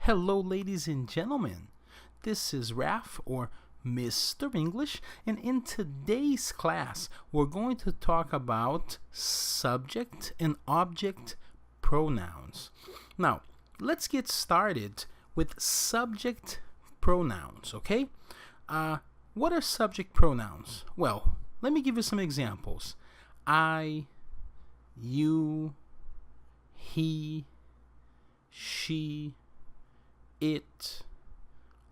Hello, ladies and gentlemen. This is Raf, or Mr. English, and in today's class, we're going to talk about subject and object pronouns. Now, let's get started with subject pronouns, okay? What are subject pronouns? Well, let me give you some examples. I, you, he, she, it,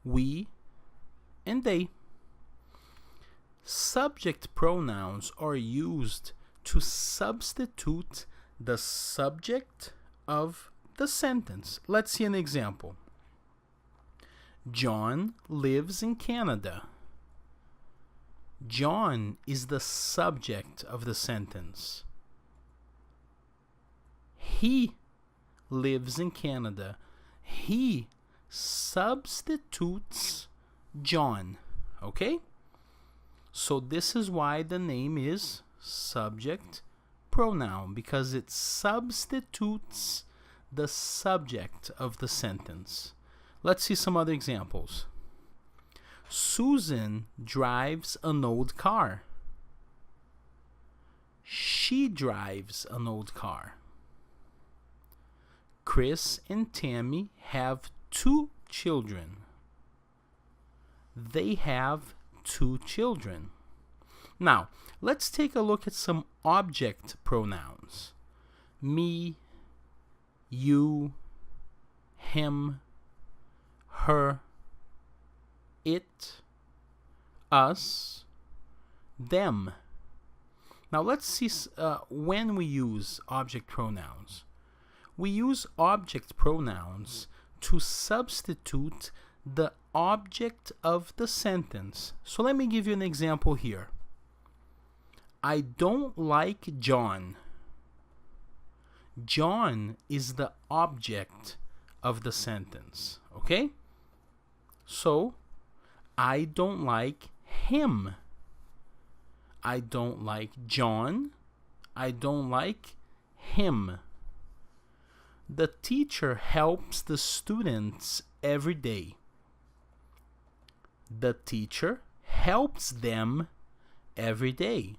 we, and they. Subject pronouns are used to substitute the subject of the sentence. Let's see an example. John lives in Canada. John is the subject of the sentence. He lives in Canada. He substitutes John. Okay? So this is why the name is subject pronoun, because it substitutes the subject of the sentence. Let's see some other examples. Susan drives an old car. She drives an old car. Chris and Temi have 2 children. They have 2 children. Now, let's take a look at some object pronouns. Me, you, him, her, it, us, them. Now let's see when we use object pronouns. We use object pronouns to substitute the object of the sentence. So let me give you an example here. I don't like John. John is the object of the sentence. Okay? So, I don't like him. I don't like John. I don't like him. The teacher helps the students every day. The teacher helps them every day.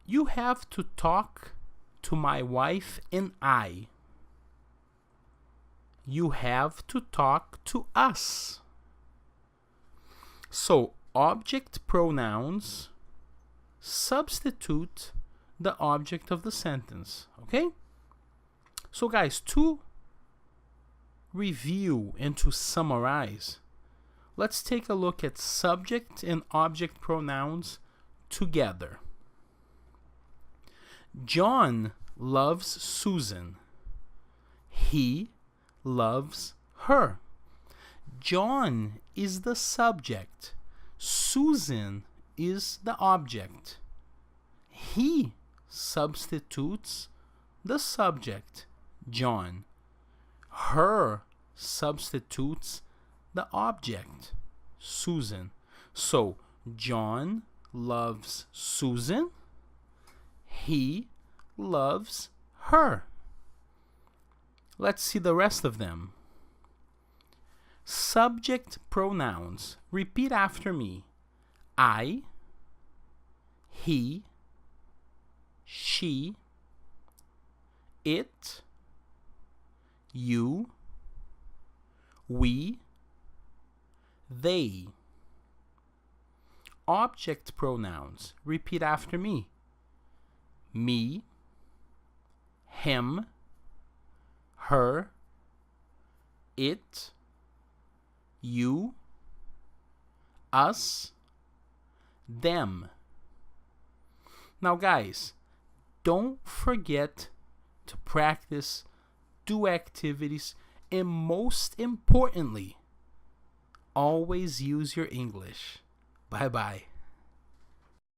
You have to talk to my wife and I. You have to talk to us. So, object pronouns substitute the object of the sentence. Okay? So guys, to review and to summarize, let's take a look at subject and object pronouns together. John loves Susan. He loves her. John is the subject. Susan is the object. He substitutes the subject, John. Her substitutes the object, Susan. So, John loves Susan. He loves her. Let's see the rest of them. Subject pronouns. Repeat after me. I, he, she, it, you, we, they. Object pronouns. Repeat after me. Me, him, her, it, you, us, them. Now guys, don't forget to practice, do activities, and most importantly, always use your English. Bye-bye.